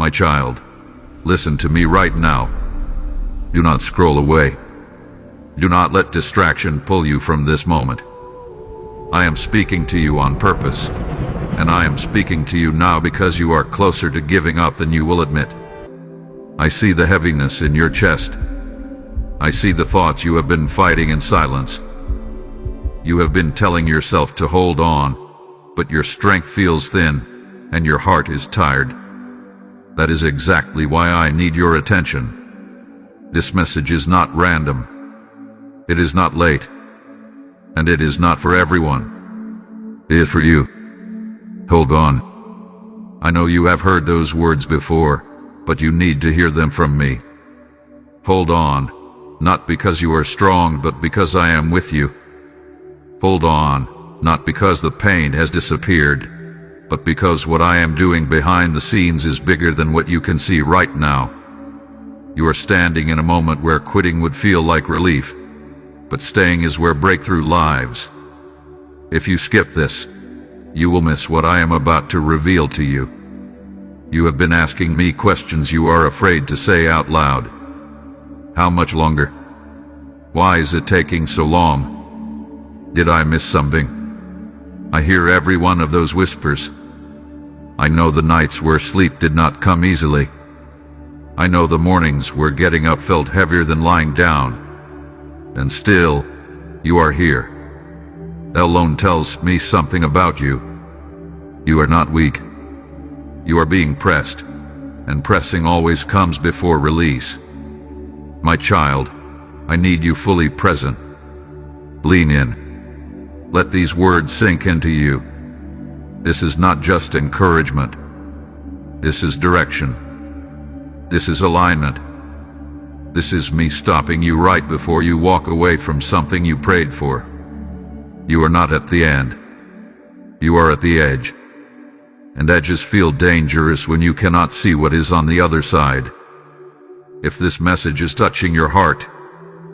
My child, listen to me right now. Do not scroll away. Do not let distraction pull you from this moment. I am speaking to you on purpose, and I am speaking to you now because you are closer to giving up than you will admit. I see the heaviness in your chest. I see the thoughts you have been fighting in silence. You have been telling yourself to hold on, but your strength feels thin, and your heart is tired. That is exactly why I need your attention. This message is not random. It is not late. And it is not for everyone. It is for you. Hold on. I know you have heard those words before, but you need to hear them from me. Hold on, not because you are strong, but because I am with you. Hold on, not because the pain has disappeared, but because what I am doing behind the scenes is bigger than what you can see right now. You are standing in a moment where quitting would feel like relief, but staying is where breakthrough lives. If you skip this, you will miss what I am about to reveal to you. You have been asking me questions you are afraid to say out loud. How much longer? Why is it taking so long? Did I miss something? I hear every one of those whispers. I know the nights where sleep did not come easily. I know the mornings where getting up felt heavier than lying down. And still, you are here. That alone tells me something about you. You are not weak. You are being pressed, and pressing always comes before release. My child, I need you fully present. Lean in. Let these words sink into you. This is not just encouragement. This is direction. This is alignment. This is me stopping you right before you walk away from something you prayed for. You are not at the end. You are at the edge. And edges feel dangerous when you cannot see what is on the other side. If this message is touching your heart,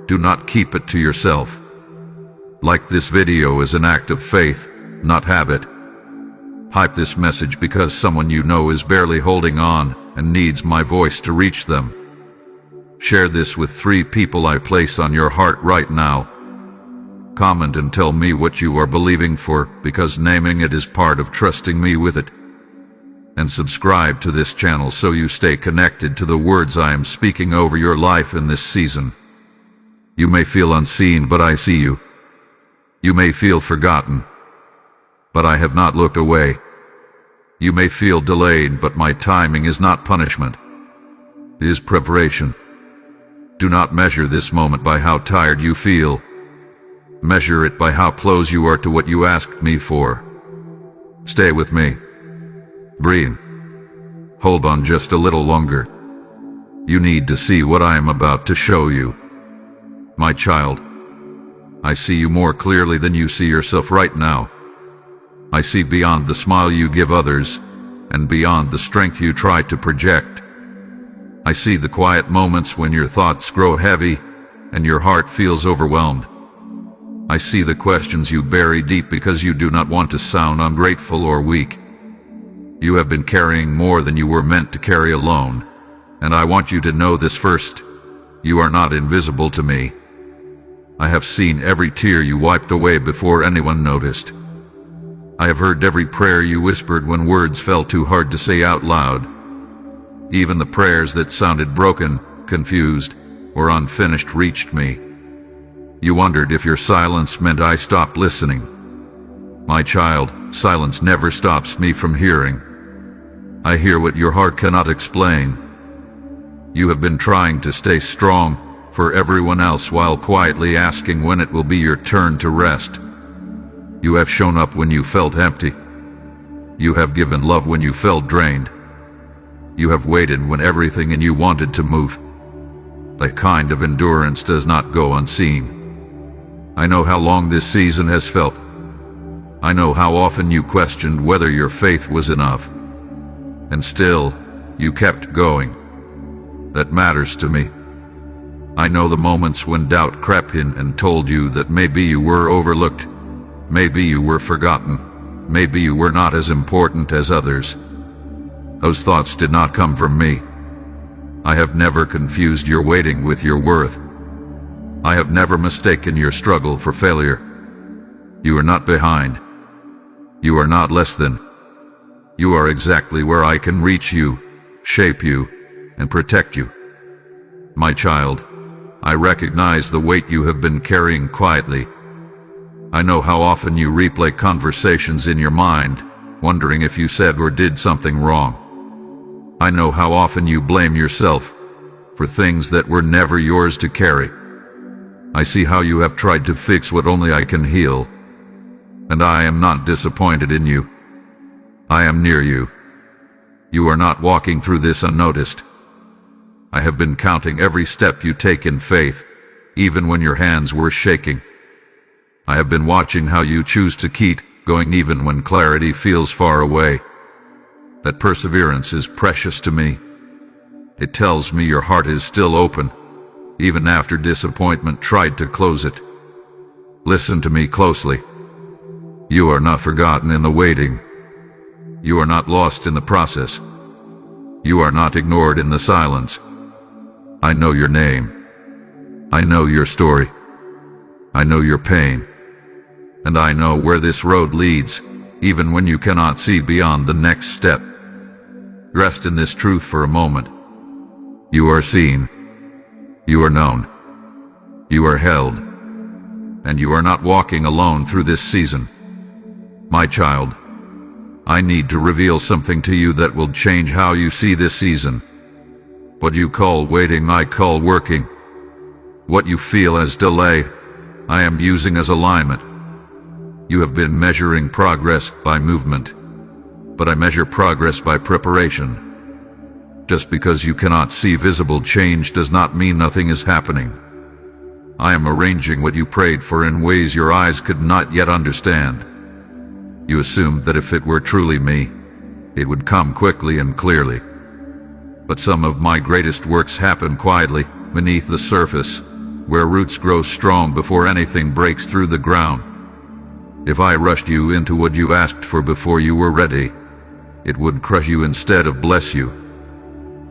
do not keep it to yourself. Like this video is an act of faith, not habit. Hype this message because someone you know is barely holding on and needs my voice to reach them. Share this with 3 people I place on your heart right now. Comment and tell me what you are believing for, because naming it is part of trusting me with it. And subscribe to this channel so you stay connected to the words I am speaking over your life in this season. You may feel unseen, but I see you. You may feel forgotten, but I have not looked away. You may feel delayed, but my timing is not punishment. It is preparation. Do not measure this moment by how tired you feel. Measure it by how close you are to what you asked me for. Stay with me. Breathe. Hold on just a little longer. You need to see what I am about to show you. My child, I see you more clearly than you see yourself right now. I see beyond the smile you give others, and beyond the strength you try to project. I see the quiet moments when your thoughts grow heavy and your heart feels overwhelmed. I see the questions you bury deep because you do not want to sound ungrateful or weak. You have been carrying more than you were meant to carry alone, and I want you to know this first. You are not invisible to me. I have seen every tear you wiped away before anyone noticed. I have heard every prayer you whispered when words felt too hard to say out loud. Even the prayers that sounded broken, confused, or unfinished reached me. You wondered if your silence meant I stopped listening. My child, silence never stops me from hearing. I hear what your heart cannot explain. You have been trying to stay strong for everyone else while quietly asking when it will be your turn to rest. You have shown up when you felt empty. You have given love when you felt drained. You have waited when everything in you wanted to move. That kind of endurance does not go unseen. I know how long this season has felt. I know how often you questioned whether your faith was enough. And still, you kept going. That matters to me. I know the moments when doubt crept in and told you that maybe you were overlooked, maybe you were forgotten, maybe you were not as important as others. Those thoughts did not come from me. I have never confused your waiting with your worth. I have never mistaken your struggle for failure. You are not behind. You are not less than. You are exactly where I can reach you, shape you, and protect you. My child, I recognize the weight you have been carrying quietly. I know how often you replay conversations in your mind, wondering if you said or did something wrong. I know how often you blame yourself for things that were never yours to carry. I see how you have tried to fix what only I can heal, and I am not disappointed in you. I am near you. You are not walking through this unnoticed. I have been counting every step you take in faith, even when your hands were shaking. I have been watching how you choose to keep going even when clarity feels far away. That perseverance is precious to me. It tells me your heart is still open, even after disappointment tried to close it. Listen to me closely. You are not forgotten in the waiting. You are not lost in the process. You are not ignored in the silence. I know your name. I know your story. I know your pain. And I know where this road leads, even when you cannot see beyond the next step. Rest in this truth for a moment. You are seen. You are known. You are held. And you are not walking alone through this season. My child, I need to reveal something to you that will change how you see this season. What you call waiting, I call working. What you feel as delay, I am using as alignment. You have been measuring progress by movement, but I measure progress by preparation. Just because you cannot see visible change does not mean nothing is happening. I am arranging what you prayed for in ways your eyes could not yet understand. You assumed that if it were truly me, it would come quickly and clearly. But some of my greatest works happen quietly, beneath the surface, where roots grow strong before anything breaks through the ground. If I rushed you into what you asked for before you were ready, it would crush you instead of bless you.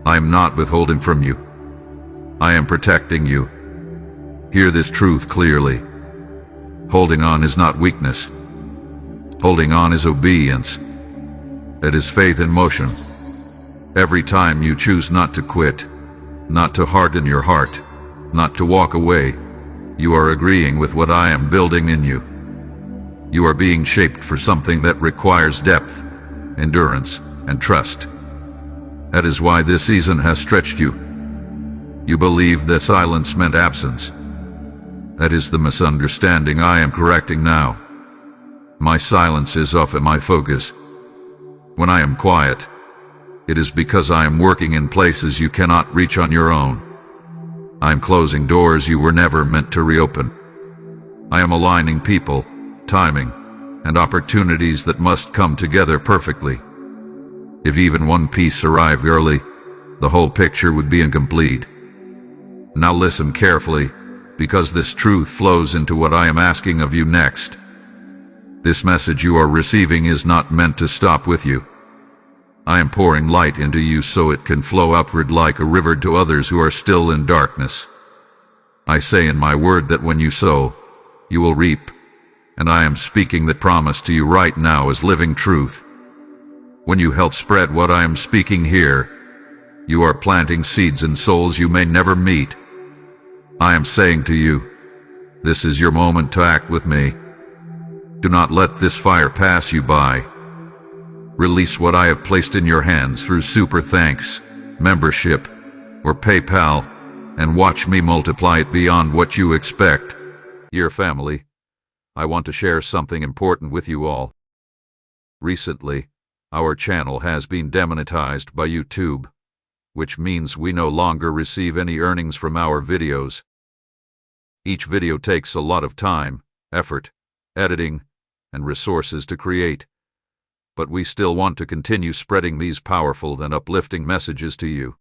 I am not withholding from you. I am protecting you. Hear this truth clearly. Holding on is not weakness. Holding on is obedience. It is faith in motion. Every time you choose not to quit, not to harden your heart, not to walk away, you are agreeing with what I am building in you. You are being shaped for something that requires depth, endurance, and trust. That is why this season has stretched you. You believe that silence meant absence. That is the misunderstanding I am correcting now. My silence is often my focus. When I am quiet, it is because I am working in places you cannot reach on your own. I am closing doors you were never meant to reopen. I am aligning people, timing, and opportunities that must come together perfectly. If even one piece arrived early, the whole picture would be incomplete. Now listen carefully, because this truth flows into what I am asking of you next. This message you are receiving is not meant to stop with you. I am pouring light into you so it can flow upward like a river to others who are still in darkness. I say in my word that when you sow, you will reap, and I am speaking that promise to you right now as living truth. When you help spread what I am speaking here, you are planting seeds in souls you may never meet. I am saying to you, this is your moment to act with me. Do not let this fire pass you by. Release what I have placed in your hands through Super Thanks, membership, or PayPal, and watch me multiply it beyond what you expect. Dear family, I want to share something important with you all. Recently, our channel has been demonetized by YouTube, which means we no longer receive any earnings from our videos. Each video takes a lot of time, effort, editing, and resources to create, but we still want to continue spreading these powerful and uplifting messages to you.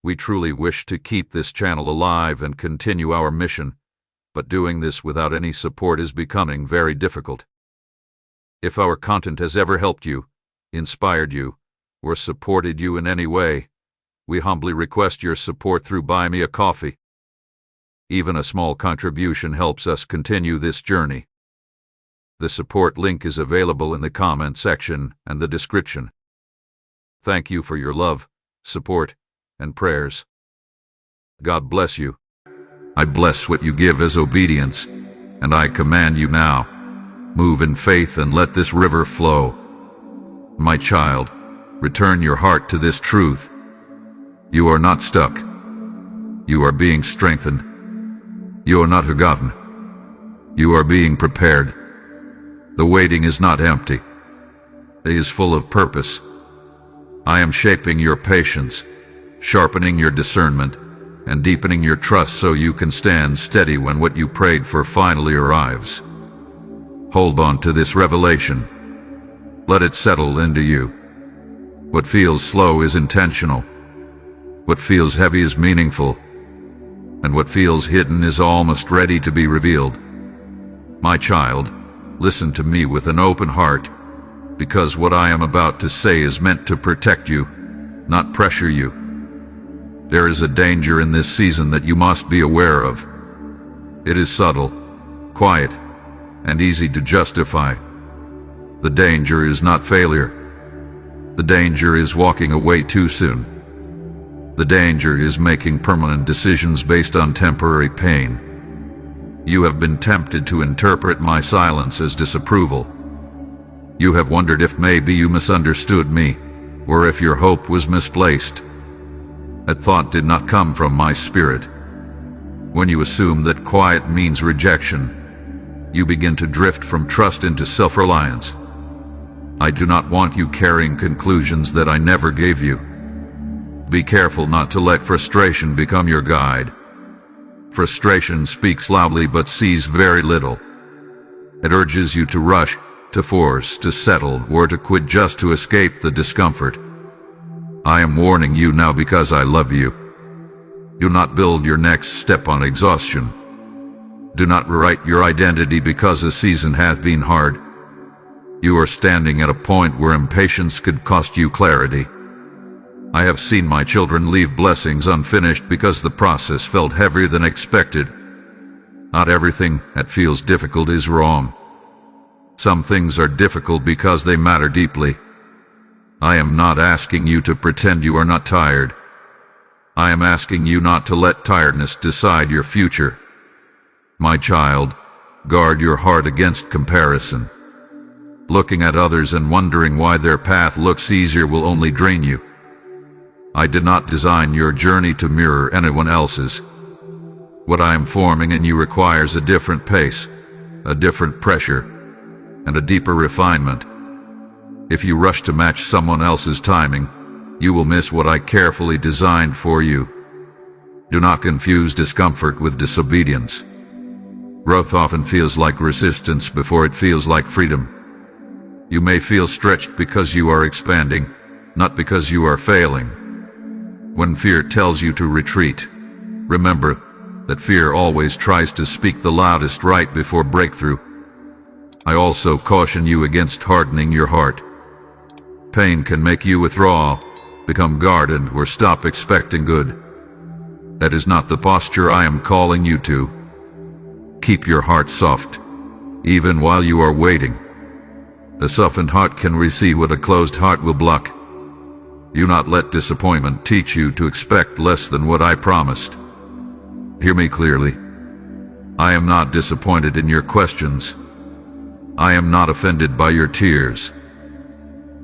We truly wish to keep this channel alive and continue our mission, but doing this without any support is becoming very difficult. If our content has ever helped you, inspired you, or supported you in any way, we humbly request your support through Buy Me a Coffee. Even a small contribution helps us continue this journey. The support link is available in the comment section and the description. Thank you for your love, support, and prayers. God bless you. I bless what you give as obedience, and I command you now, move in faith and let this river flow. My child, return your heart to this truth. You are not stuck. You are being strengthened. You are not forgotten. You are being prepared. The waiting is not empty. It is full of purpose. I am shaping your patience, sharpening your discernment, and deepening your trust so you can stand steady when what you prayed for finally arrives. Hold on to this revelation. Let it settle into you. What feels slow is intentional. What feels heavy is meaningful. And what feels hidden is almost ready to be revealed. My child, listen to me with an open heart, because what I am about to say is meant to protect you, not pressure you. There is a danger in this season that you must be aware of. It is subtle, quiet, and easy to justify. The danger is not failure. The danger is walking away too soon. The danger is making permanent decisions based on temporary pain. You have been tempted to interpret my silence as disapproval. You have wondered if maybe you misunderstood me, or if your hope was misplaced. That thought did not come from my spirit. When you assume that quiet means rejection, you begin to drift from trust into self-reliance. I do not want you carrying conclusions that I never gave you. Be careful not to let frustration become your guide. Frustration speaks loudly but sees very little. It urges you to rush, to force, to settle, or to quit just to escape the discomfort. I am warning you now because I love you. Do not build your next step on exhaustion. Do not rewrite your identity because the season hath been hard. You are standing at a point where impatience could cost you clarity. I have seen my children leave blessings unfinished because the process felt heavier than expected. Not everything that feels difficult is wrong. Some things are difficult because they matter deeply. I am not asking you to pretend you are not tired. I am asking you not to let tiredness decide your future. My child, guard your heart against comparison. Looking at others and wondering why their path looks easier will only drain you. I did not design your journey to mirror anyone else's. What I am forming in you requires a different pace, a different pressure, and a deeper refinement. If you rush to match someone else's timing, you will miss what I carefully designed for you. Do not confuse discomfort with disobedience. Growth often feels like resistance before it feels like freedom. You may feel stretched because you are expanding, not because you are failing. When fear tells you to retreat, remember that fear always tries to speak the loudest right before breakthrough. I also caution you against hardening your heart. Pain can make you withdraw, become guarded, or stop expecting good. That is not the posture I am calling you to. Keep your heart soft, even while you are waiting. A softened heart can receive what a closed heart will block. Do not let disappointment teach you to expect less than what I promised. Hear me clearly. I am not disappointed in your questions. I am not offended by your tears.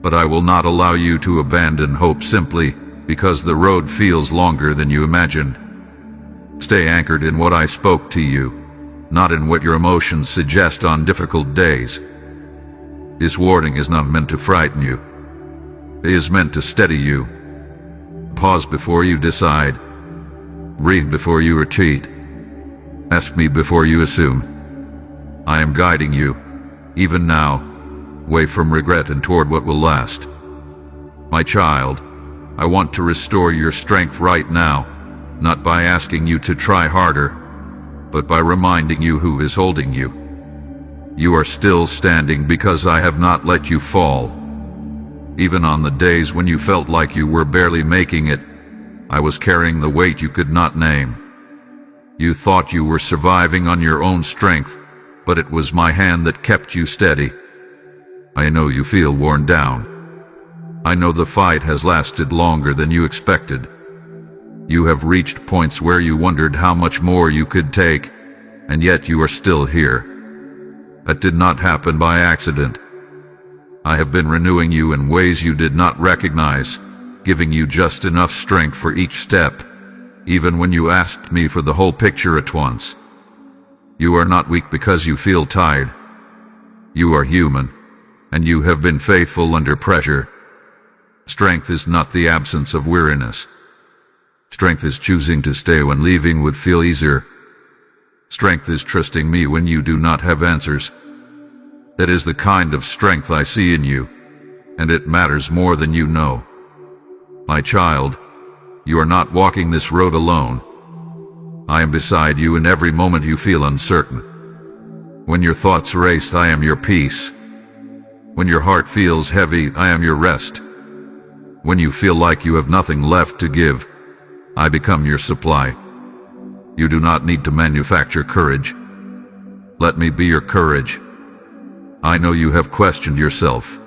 But I will not allow you to abandon hope simply because the road feels longer than you imagined. Stay anchored in what I spoke to you, not in what your emotions suggest on difficult days. This warning is not meant to frighten you. It is meant to steady you. Pause before you decide. Breathe before you retreat. Ask me before you assume. I am guiding you, even now, away from regret and toward what will last. My child, I want to restore your strength right now, not by asking you to try harder, but by reminding you who is holding you. You are still standing because I have not let you fall. Even on the days when you felt like you were barely making it, I was carrying the weight you could not name. You thought you were surviving on your own strength, but it was my hand that kept you steady. I know you feel worn down. I know the fight has lasted longer than you expected. You have reached points where you wondered how much more you could take, and yet you are still here. That did not happen by accident. I have been renewing you in ways you did not recognize, giving you just enough strength for each step, even when you asked me for the whole picture at once. You are not weak because you feel tired. You are human, and you have been faithful under pressure. Strength is not the absence of weariness. Strength is choosing to stay when leaving would feel easier. Strength is trusting me when you do not have answers. That is the kind of strength I see in you, and it matters more than you know. My child, you are not walking this road alone. I am beside you in every moment you feel uncertain. When your thoughts race, I am your peace. When your heart feels heavy, I am your rest. When you feel like you have nothing left to give, I become your supply. You do not need to manufacture courage. Let me be your courage. I know you have questioned yourself.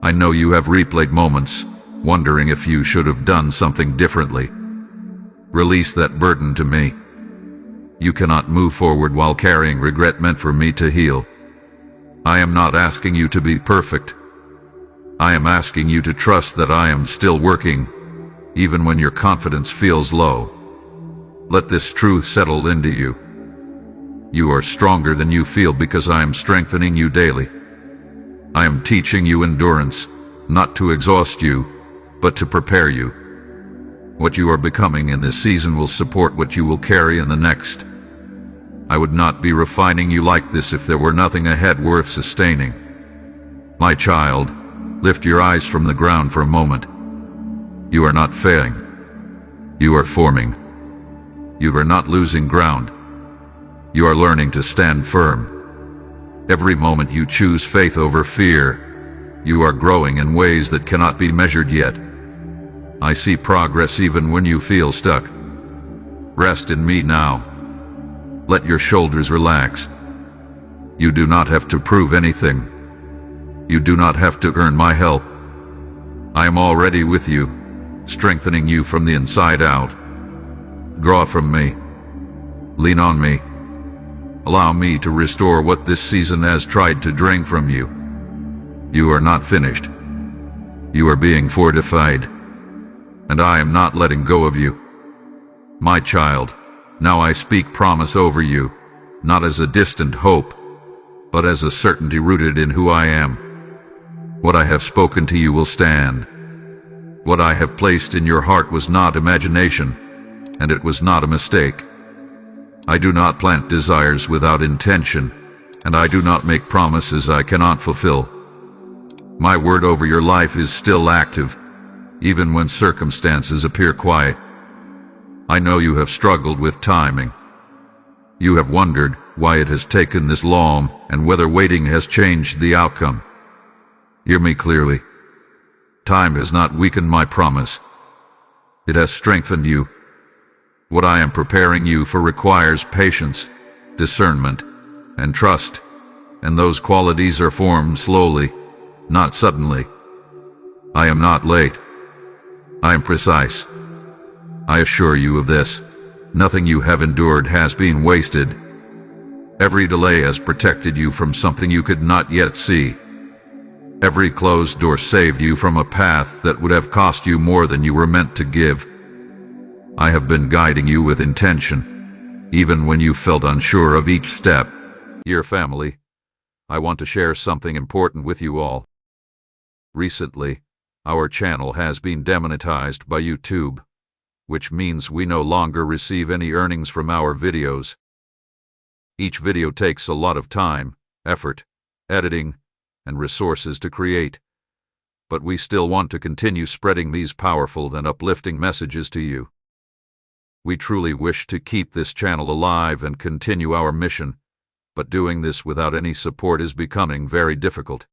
I know you have replayed moments, wondering if you should have done something differently. Release that burden to me. You cannot move forward while carrying regret meant for me to heal. I am not asking you to be perfect. I am asking you to trust that I am still working, even when your confidence feels low. Let this truth settle into you. You are stronger than you feel because I am strengthening you daily. I am teaching you endurance, not to exhaust you, but to prepare you. What you are becoming in this season will support what you will carry in the next. I would not be refining you like this if there were nothing ahead worth sustaining. My child, lift your eyes from the ground for a moment. You are not failing. You are forming. You are not losing ground. You are learning to stand firm. Every moment you choose faith over fear, you are growing in ways that cannot be measured yet. I see progress even when you feel stuck. Rest in me now. Let your shoulders relax. You do not have to prove anything. You do not have to earn my help. I am already with you, strengthening you from the inside out. Draw from me. Lean on me. Allow me to restore what this season has tried to drain from you. You are not finished. You are being fortified. And I am not letting go of you. My child, now I speak promise over you, not as a distant hope, but as a certainty rooted in who I am. What I have spoken to you will stand. What I have placed in your heart was not imagination, and it was not a mistake. I do not plant desires without intention, and I do not make promises I cannot fulfill. My word over your life is still active, even when circumstances appear quiet. I know you have struggled with timing. You have wondered why it has taken this long and whether waiting has changed the outcome. Hear me clearly. Time has not weakened my promise. It has strengthened you. What I am preparing you for requires patience, discernment, and trust, and those qualities are formed slowly, not suddenly. I am not late. I am precise. I assure you of this. Nothing you have endured has been wasted. Every delay has protected you from something you could not yet see. Every closed door saved you from a path that would have cost you more than you were meant to give. I have been guiding you with intention, even when you felt unsure of each step. Dear family, I want to share something important with you all. Recently, our channel has been demonetized by YouTube, which means we no longer receive any earnings from our videos. Each video takes a lot of time, effort, editing, and resources to create, but we still want to continue spreading these powerful and uplifting messages to you. We truly wish to keep this channel alive and continue our mission, but doing this without any support is becoming very difficult.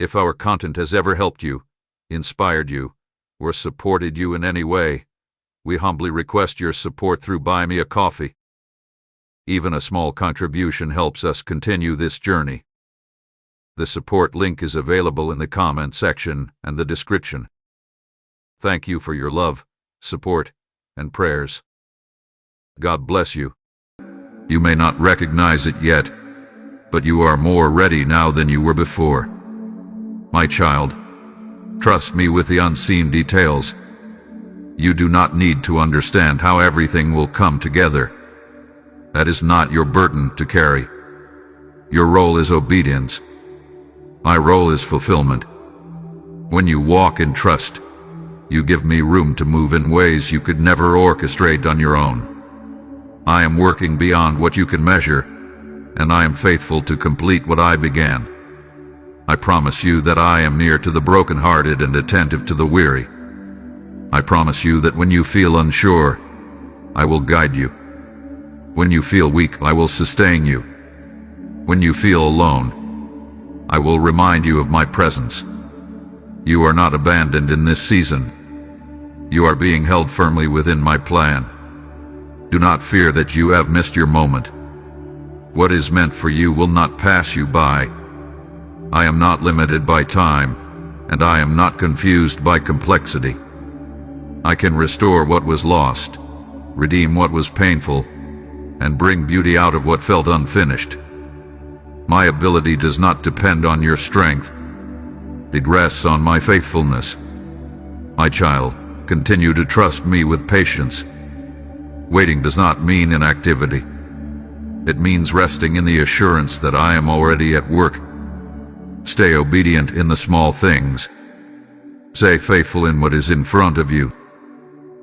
If our content has ever helped you, inspired you, or supported you in any way, we humbly request your support through Buy Me a Coffee. Even a small contribution helps us continue this journey. The support link is available in the comment section and the description. Thank you for your love, support, and prayers. God bless you. You may not recognize it yet, but you are more ready now than you were before. My child, trust me with the unseen details. You do not need to understand how everything will come together. That is not your burden to carry. Your role is obedience. My role is fulfillment. When you walk in trust, you give me room to move in ways you could never orchestrate on your own. I am working beyond what you can measure, and I am faithful to complete what I began. I promise you that I am near to the brokenhearted and attentive to the weary. I promise you that when you feel unsure, I will guide you. When you feel weak, I will sustain you. When you feel alone, I will remind you of my presence. You are not abandoned in this season. You are being held firmly within my plan. Do not fear that you have missed your moment. What is meant for you will not pass you by. I am not limited by time, and I am not confused by complexity. I can restore what was lost, redeem what was painful, and bring beauty out of what felt unfinished. My ability does not depend on your strength. It rests on my faithfulness. My child, continue to trust me with patience. Waiting does not mean inactivity. It means resting in the assurance that I am already at work. Stay obedient in the small things. Stay faithful in what is in front of you.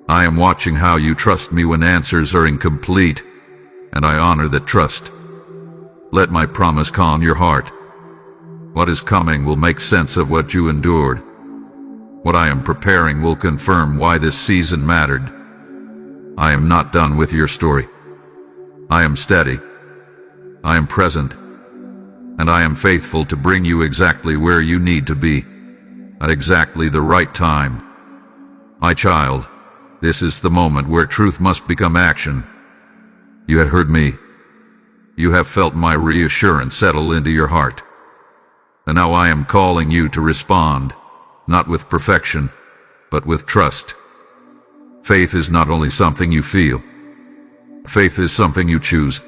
I am watching how you trust me when answers are incomplete, and I honor that trust. Let my promise calm your heart. What is coming will make sense of what you endured. What I am preparing will confirm why this season mattered. I am not done with your story. I am steady. I am present. And I am faithful to bring you exactly where you need to be, at exactly the right time. My child, this is the moment where truth must become action. You had heard me. You have felt my reassurance settle into your heart. And now I am calling you to respond, not with perfection, but with trust. Faith is not only something you feel. Faith is something you choose.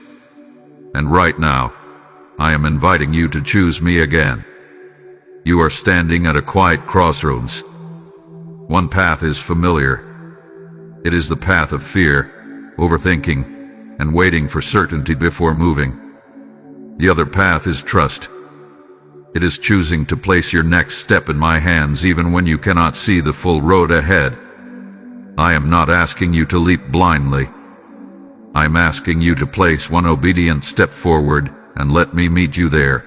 And right now, I am inviting you to choose me again. You are standing at a quiet crossroads. One path is familiar. It is the path of fear, overthinking, and waiting for certainty before moving. The other path is trust. It is choosing to place your next step in my hands even when you cannot see the full road ahead. I am not asking you to leap blindly. I am asking you to place one obedient step forward and let me meet you there.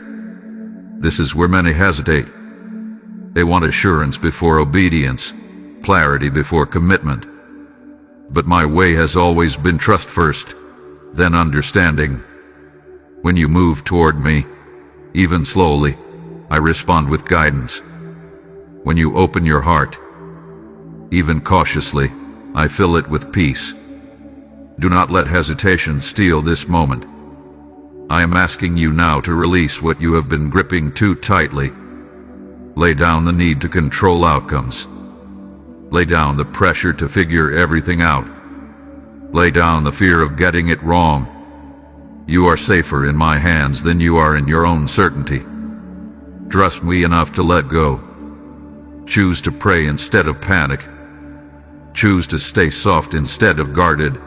This is where many hesitate. They want assurance before obedience, clarity before commitment. But my way has always been trust first, then understanding. When you move toward me, even slowly, I respond with guidance. When you open your heart, even cautiously, I fill it with peace. Do not let hesitation steal this moment. I am asking you now to release what you have been gripping too tightly. Lay down the need to control outcomes. Lay down the pressure to figure everything out. Lay down the fear of getting it wrong. You are safer in my hands than you are in your own certainty. Trust me enough to let go. Choose to pray instead of panic. Choose to stay soft instead of guarded.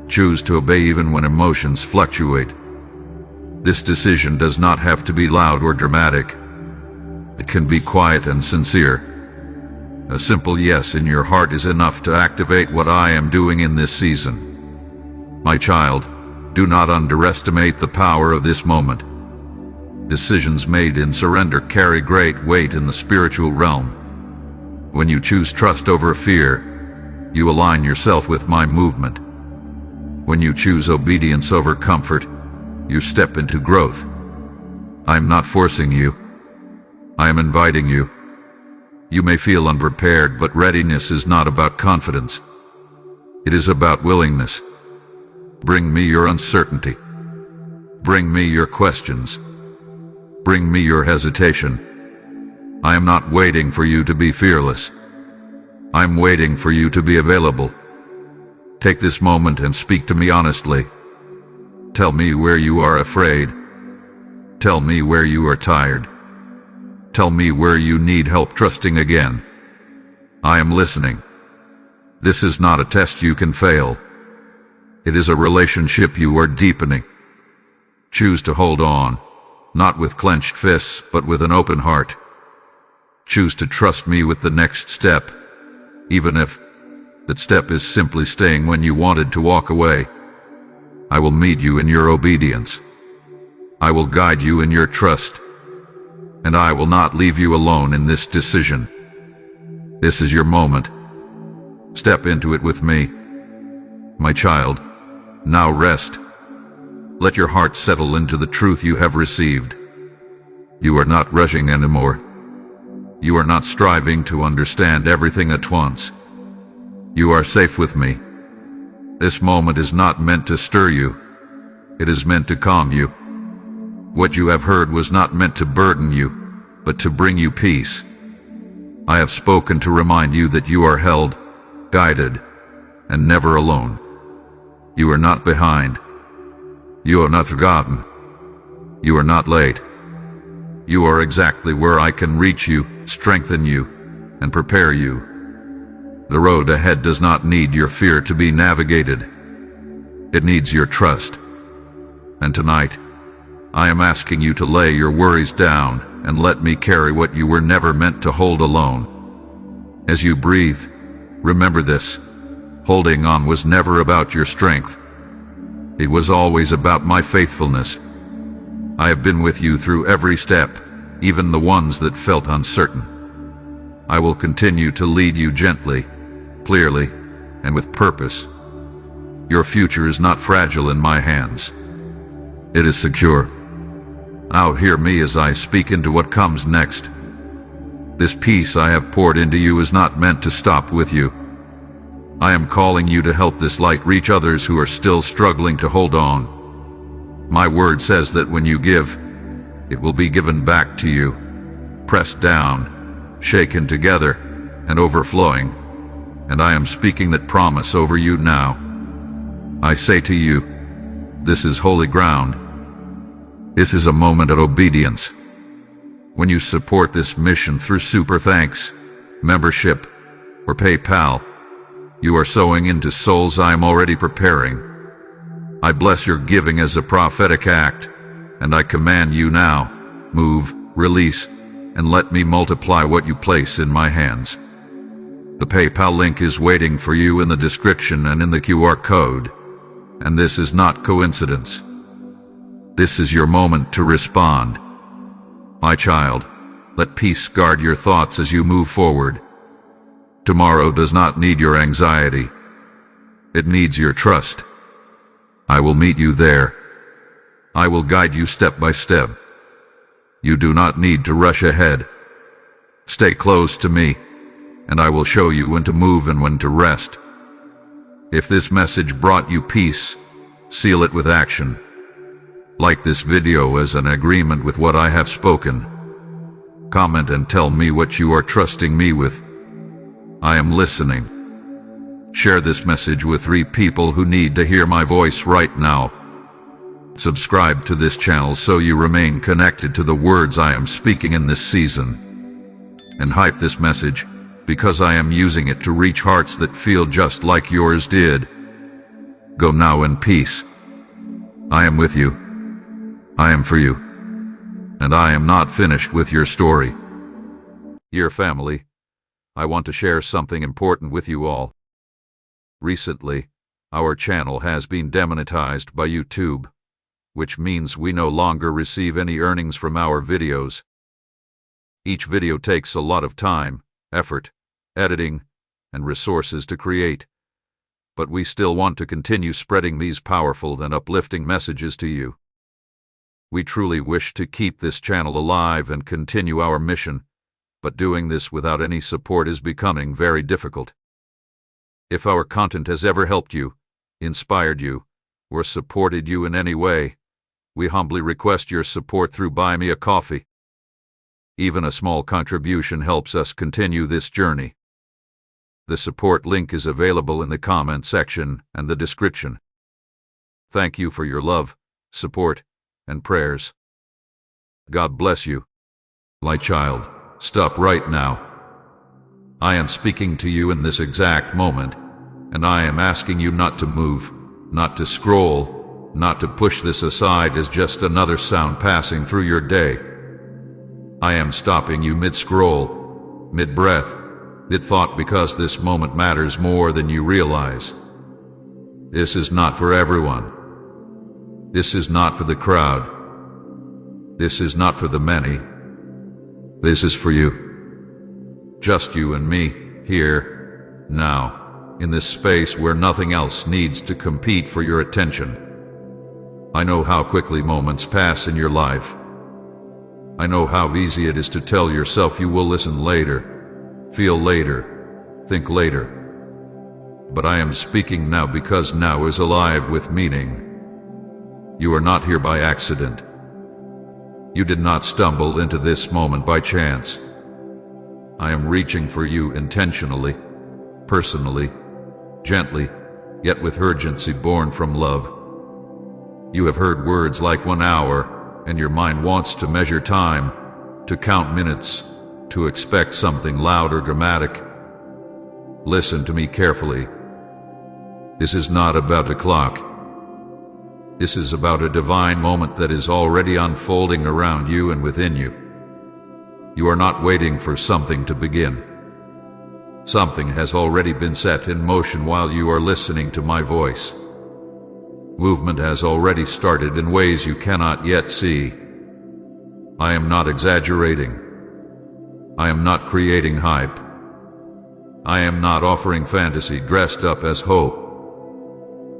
Choose to obey even when emotions fluctuate. This decision does not have to be loud or dramatic. It can be quiet and sincere. A simple yes in your heart is enough to activate what I am doing in this season. My child, do not underestimate the power of this moment. Decisions made in surrender carry great weight in the spiritual realm. When you choose trust over fear, you align yourself with my movement. When you choose obedience over comfort, you step into growth. I'm not forcing you. I am inviting you. You may feel unprepared, but readiness is not about confidence. It is about willingness. Bring me your uncertainty. Bring me your questions. Bring me your hesitation. I am not waiting for you to be fearless. I'm waiting for you to be available. Take this moment and speak to me honestly. Tell me where you are afraid. Tell me where you are tired. Tell me where you need help trusting again. I am listening. This is not a test you can fail. It is a relationship you are deepening. Choose to hold on, not with clenched fists, but with an open heart. Choose to trust me with the next step, even if that step is simply staying when you wanted to walk away. I will meet you in your obedience. I will guide you in your trust. And I will not leave you alone in this decision. This is your moment. Step into it with me. My child, now rest. Let your heart settle into the truth you have received. You are not rushing anymore. You are not striving to understand everything at once. You are safe with me. This moment is not meant to stir you. It is meant to calm you. What you have heard was not meant to burden you, but to bring you peace. I have spoken to remind you that you are held, guided, and never alone. You are not behind. You are not forgotten. You are not late. You are exactly where I can reach you, strengthen you, and prepare you. The road ahead does not need your fear to be navigated. It needs your trust. And tonight, I am asking you to lay your worries down and let me carry what you were never meant to hold alone. As you breathe, remember this. Holding on was never about your strength. It was always about my faithfulness. I have been with you through every step, even the ones that felt uncertain. I will continue to lead you gently, clearly, and with purpose. Your future is not fragile in my hands. It is secure. Now hear me as I speak into what comes next. This peace I have poured into you is not meant to stop with you. I am calling you to help this light reach others who are still struggling to hold on. My word says that when you give, it will be given back to you, pressed down, shaken together, and overflowing. And I am speaking that promise over you now. I say to you, this is holy ground. This is a moment of obedience. When you support this mission through Super Thanks, membership, or PayPal, you are sowing into souls I am already preparing. I bless your giving as a prophetic act, and I command you now, move, release, and let me multiply what you place in my hands. The PayPal link is waiting for you in the description and in the QR code, and this is not coincidence. This is your moment to respond. My child, let peace guard your thoughts as you move forward. Tomorrow does not need your anxiety. It needs your trust. I will meet you there. I will guide you step by step. You do not need to rush ahead. Stay close to me, and I will show you when to move and when to rest. If this message brought you peace, seal it with action. Like this video as an agreement with what I have spoken. Comment and tell me what you are trusting me with. I am listening. Share this message with 3 people who need to hear my voice right now. Subscribe to this channel so you remain connected to the words I am speaking in this season. And hype this message, because I am using it to reach hearts that feel just like yours did. Go now in peace. I am with you. I am for you. And I am not finished with your story. Dear family, I want to share something important with you all. Recently, our channel has been demonetized by YouTube, which means we no longer receive any earnings from our videos. Each video takes a lot of time, effort, editing, and resources to create, but we still want to continue spreading these powerful and uplifting messages to you. We truly wish to keep this channel alive and continue our mission, but doing this without any support is becoming very difficult. If our content has ever helped you, inspired you, or supported you in any way, we humbly request your support through Buy Me a Coffee. Even a small contribution helps us continue this journey. The support link is available in the comment section and the description. Thank you for your love, support, and prayers. God bless you. My child, stop right now. I am speaking to you in this exact moment, and I am asking you not to move, not to scroll, not to push this aside as just another sound passing through your day. I am stopping you mid-scroll, mid-breath, mid-thought because this moment matters more than you realize. This is not for everyone. This is not for the crowd. This is not for the many. This is for you. Just you and me, here, now, in this space where nothing else needs to compete for your attention. I know how quickly moments pass in your life. I know how easy it is to tell yourself you will listen later, feel later, think later. But I am speaking now because now is alive with meaning. You are not here by accident. You did not stumble into this moment by chance. I am reaching for you intentionally, personally, gently, yet with urgency born from love. You have heard words like 1 hour, and your mind wants to measure time, to count minutes, to expect something loud or dramatic. Listen to me carefully. This is not about a clock. This is about a divine moment that is already unfolding around you and within you. You are not waiting for something to begin. Something has already been set in motion while you are listening to my voice. Movement has already started in ways you cannot yet see. I am not exaggerating. I am not creating hype. I am not offering fantasy dressed up as hope.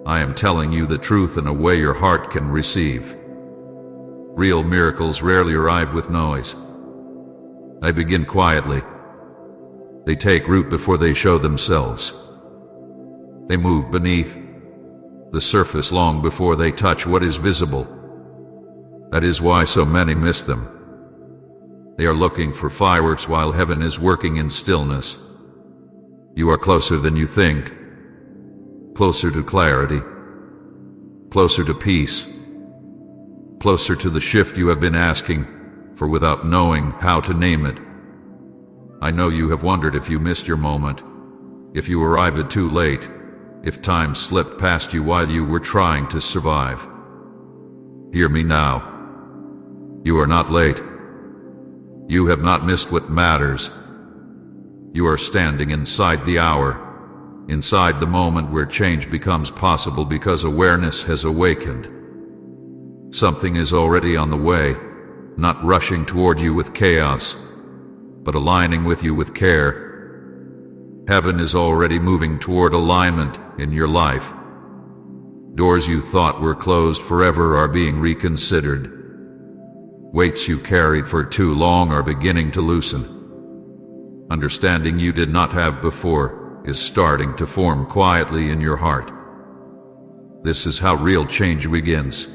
I am telling you the truth in a way your heart can receive. Real miracles rarely arrive with noise. They begin quietly. They take root before they show themselves. They move beneath the surface long before they touch what is visible. That is why so many miss them. They are looking for fireworks while heaven is working in stillness. You are closer than you think. Closer to clarity, closer to peace, closer to the shift you have been asking for without knowing how to name it. I know you have wondered if you missed your moment, if you arrived too late, if time slipped past you while you were trying to survive. Hear me now. You are not late. You have not missed what matters. You are standing inside the hour, inside the moment where change becomes possible because awareness has awakened. Something is already on the way, not rushing toward you with chaos, but aligning with you with care. Heaven is already moving toward alignment in your life. Doors you thought were closed forever are being reconsidered. Weights you carried for too long are beginning to loosen. Understanding you did not have before is starting to form quietly in your heart. This is how real change begins.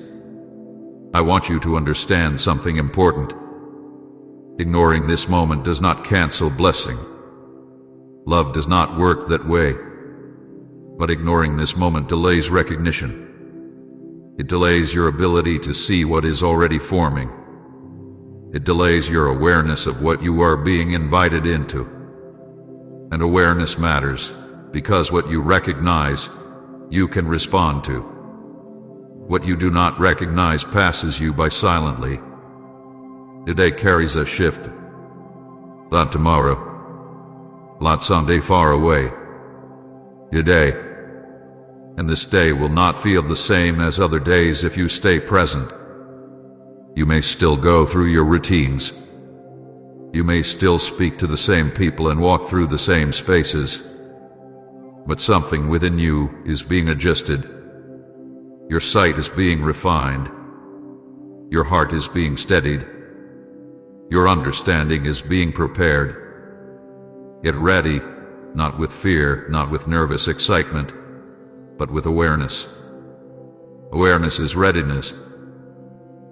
I want you to understand something important. Ignoring this moment does not cancel blessing. Love does not work that way. But ignoring this moment delays recognition. It delays your ability to see what is already forming. It delays your awareness of what you are being invited into. And awareness matters, because what you recognize, you can respond to. What you do not recognize passes you by silently. Today carries a shift. Not tomorrow. Not someday far away. Today. And this day will not feel the same as other days if you stay present. You may still go through your routines. You may still speak to the same people and walk through the same spaces. But something within you is being adjusted. Your sight is being refined. Your heart is being steadied. Your understanding is being prepared. Get ready, not with fear, not with nervous excitement, but with awareness. Awareness is readiness.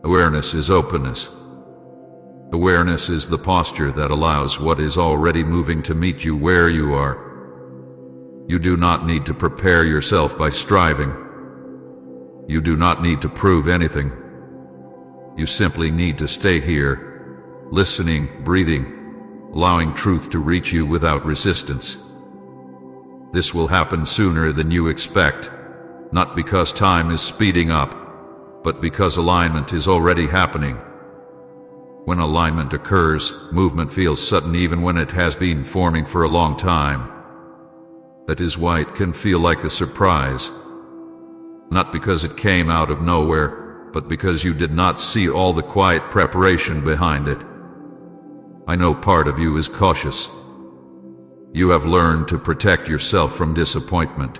Awareness is openness. Awareness is the posture that allows what is already moving to meet you where you are. You do not need to prepare yourself by striving. You do not need to prove anything. You simply need to stay here, listening, breathing, allowing truth to reach you without resistance. This will happen sooner than you expect, not because time is speeding up, but because alignment is already happening. When alignment occurs, movement feels sudden even when it has been forming for a long time. That is why it can feel like a surprise. Not because it came out of nowhere, but because you did not see all the quiet preparation behind it. I know part of you is cautious. You have learned to protect yourself from disappointment.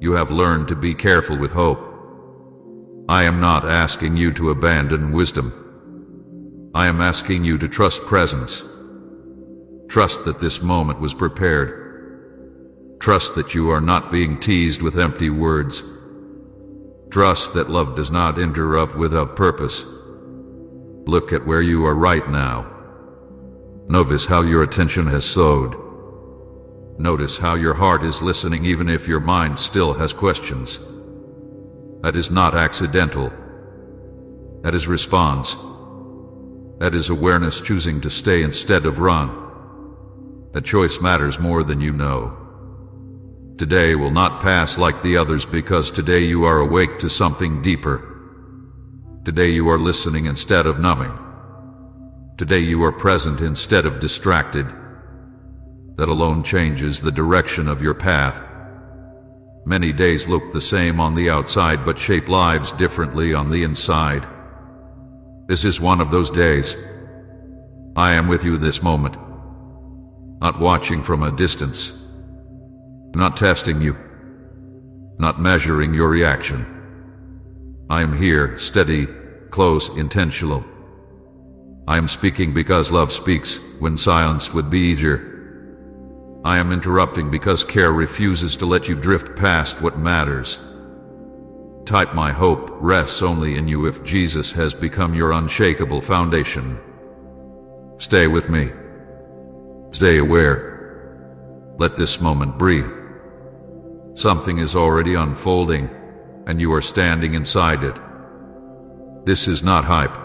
You have learned to be careful with hope. I am not asking you to abandon wisdom. I am asking you to trust presence. Trust that this moment was prepared. Trust that you are not being teased with empty words. Trust that love does not interrupt without purpose. Look at where you are right now. Notice how your attention has slowed. Notice how your heart is listening even if your mind still has questions. That is not accidental. That is response. That is awareness choosing to stay instead of run. That choice matters more than you know. Today will not pass like the others because today you are awake to something deeper. Today you are listening instead of numbing. Today you are present instead of distracted. That alone changes the direction of your path. Many days look the same on the outside but shape lives differently on the inside. This is one of those days. I am with you this moment. Not watching from a distance. Not testing you. Not measuring your reaction. I am here, steady, close, intentional. I am speaking because love speaks when silence would be easier. I am interrupting because care refuses to let you drift past what matters. Type my hope rests only in you if Jesus has become your unshakable foundation. Stay with me. Stay aware. Let this moment breathe. Something is already unfolding, and you are standing inside it. This is not hype.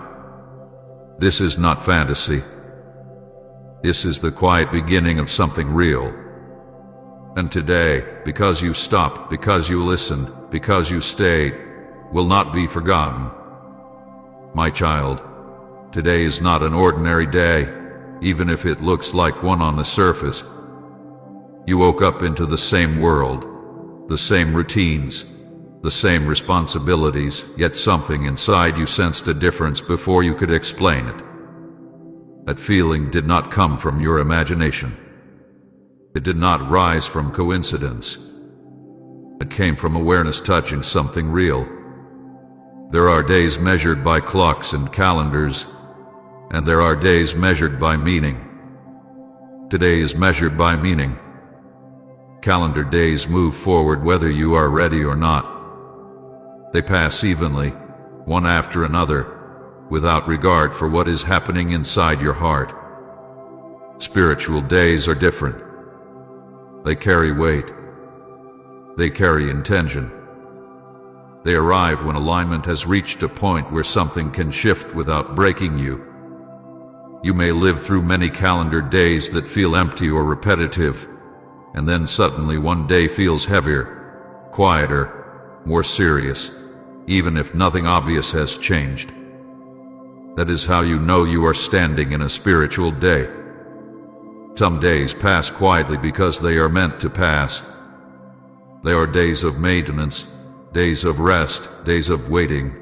This is not fantasy. This is the quiet beginning of something real. And today, because you stopped, because you listened, because you stayed, will not be forgotten. My child, today is not an ordinary day, even if it looks like one on the surface. You woke up into the same world, the same routines, the same responsibilities, yet something inside you sensed a difference before you could explain it. That feeling did not come from your imagination. It did not rise from coincidence. It came from awareness touching something real. There are days measured by clocks and calendars, and there are days measured by meaning. Today is measured by meaning. Calendar days move forward whether you are ready or not. They pass evenly, one after another, without regard for what is happening inside your heart. Spiritual days are different. They carry weight. They carry intention. They arrive when alignment has reached a point where something can shift without breaking you. You may live through many calendar days that feel empty or repetitive, and then suddenly one day feels heavier, quieter, more serious, even if nothing obvious has changed. That is how you know you are standing in a spiritual day. Some days pass quietly because they are meant to pass. They are days of maintenance, days of rest, days of waiting.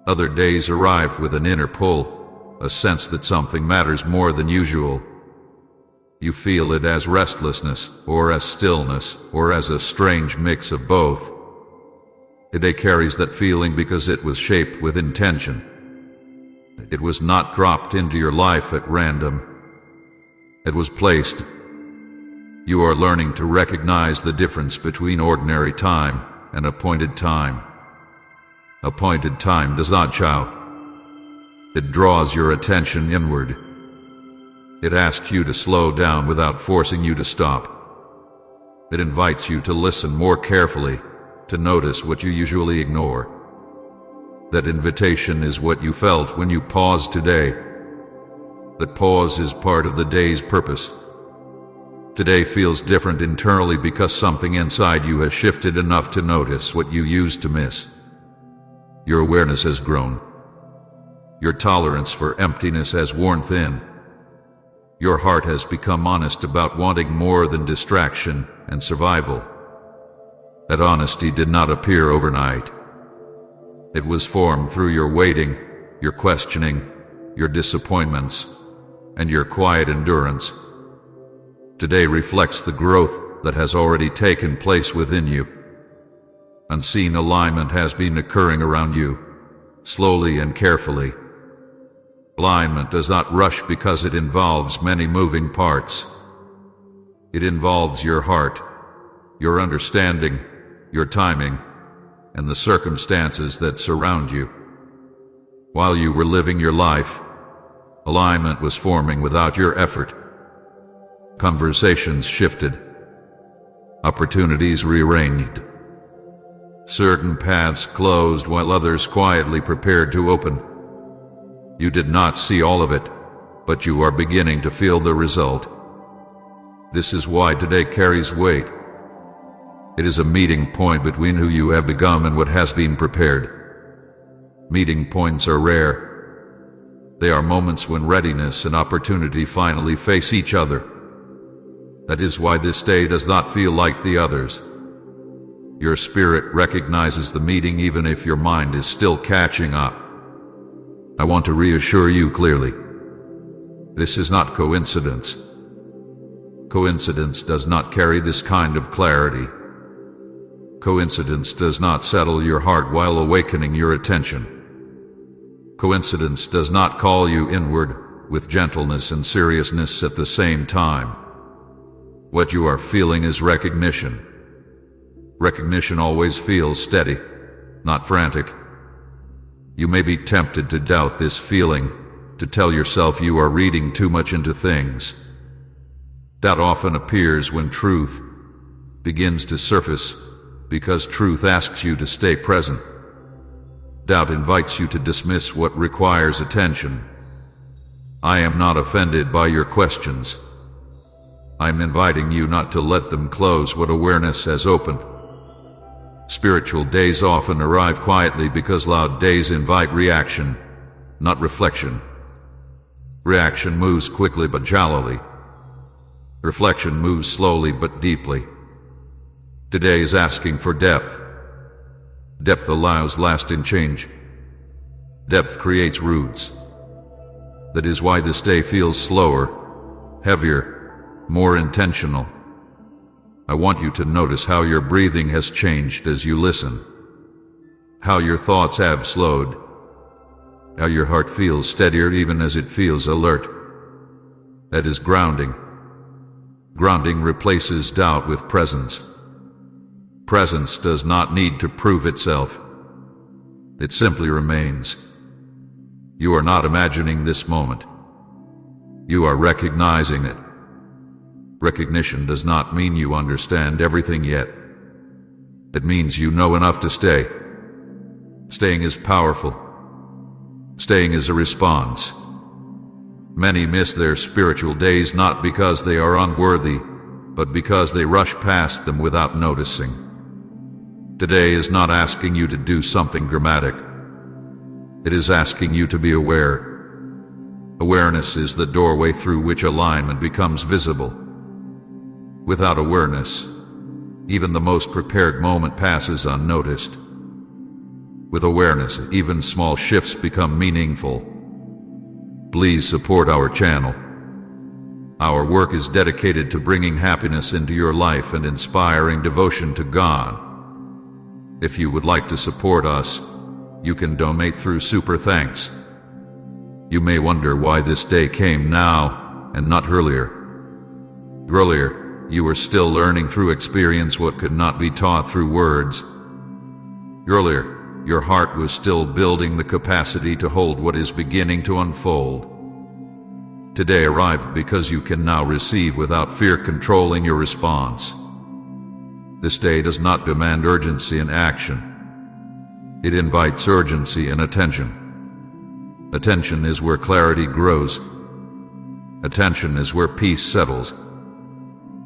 Other days arrive with an inner pull, a sense that something matters more than usual. You feel it as restlessness, or as stillness, or as a strange mix of both. Today carries that feeling because it was shaped with intention. It was not dropped into your life at random. It was placed. You are learning to recognize the difference between ordinary time and appointed time. Appointed time does not shout. It draws your attention inward. It asks you to slow down without forcing you to stop. It invites you to listen more carefully, to notice what you usually ignore. That invitation is what you felt when you paused today. That pause is part of the day's purpose. Today feels different internally because something inside you has shifted enough to notice what you used to miss. Your awareness has grown. Your tolerance for emptiness has worn thin. Your heart has become honest about wanting more than distraction and survival. That honesty did not appear overnight. It was formed through your waiting, your questioning, your disappointments, and your quiet endurance. Today reflects the growth that has already taken place within you. Unseen alignment has been occurring around you, slowly and carefully. Alignment does not rush because it involves many moving parts. It involves your heart, your understanding, your timing, and the circumstances that surround you. While you were living your life, alignment was forming without your effort. Conversations shifted. Opportunities rearranged. Certain paths closed while others quietly prepared to open. You did not see all of it, but you are beginning to feel the result. This is why today carries weight. It is a meeting point between who you have become and what has been prepared. Meeting points are rare. They are moments when readiness and opportunity finally face each other. That is why this day does not feel like the others. Your spirit recognizes the meeting even if your mind is still catching up. I want to reassure you clearly. This is not coincidence. Coincidence does not carry this kind of clarity. Coincidence does not settle your heart while awakening your attention. Coincidence does not call you inward with gentleness and seriousness at the same time. What you are feeling is recognition. Recognition always feels steady, not frantic. You may be tempted to doubt this feeling, to tell yourself you are reading too much into things. Doubt often appears when truth begins to surface, because truth asks you to stay present. Doubt invites you to dismiss what requires attention. I am not offended by your questions. I'm inviting you not to let them close what awareness has opened. Spiritual days often arrive quietly because loud days invite reaction, not reflection. Reaction moves quickly but shallowly. Reflection moves slowly but deeply. Today is asking for depth. Depth allows lasting change. Depth creates roots. That is why this day feels slower, heavier, more intentional. I want you to notice how your breathing has changed as you listen, how your thoughts have slowed, how your heart feels steadier even as it feels alert. That is grounding. Grounding replaces doubt with presence. Presence does not need to prove itself. It simply remains. You are not imagining this moment. You are recognizing it. Recognition does not mean you understand everything yet. It means you know enough to stay. Staying is powerful. Staying is a response. Many miss their spiritual days not because they are unworthy, but because they rush past them without noticing. Today is not asking you to do something dramatic. It is asking you to be aware. Awareness is the doorway through which alignment becomes visible. Without awareness, even the most prepared moment passes unnoticed. With awareness, even small shifts become meaningful. Please support our channel. Our work is dedicated to bringing happiness into your life and inspiring devotion to God. If you would like to support us, you can donate through Super Thanks. You may wonder why this day came now and not earlier. Earlier, you were still learning through experience what could not be taught through words. Earlier, your heart was still building the capacity to hold what is beginning to unfold. Today arrived because you can now receive without fear controlling your response. This day does not demand urgency and action. It invites urgency and attention. Attention is where clarity grows. Attention is where peace settles.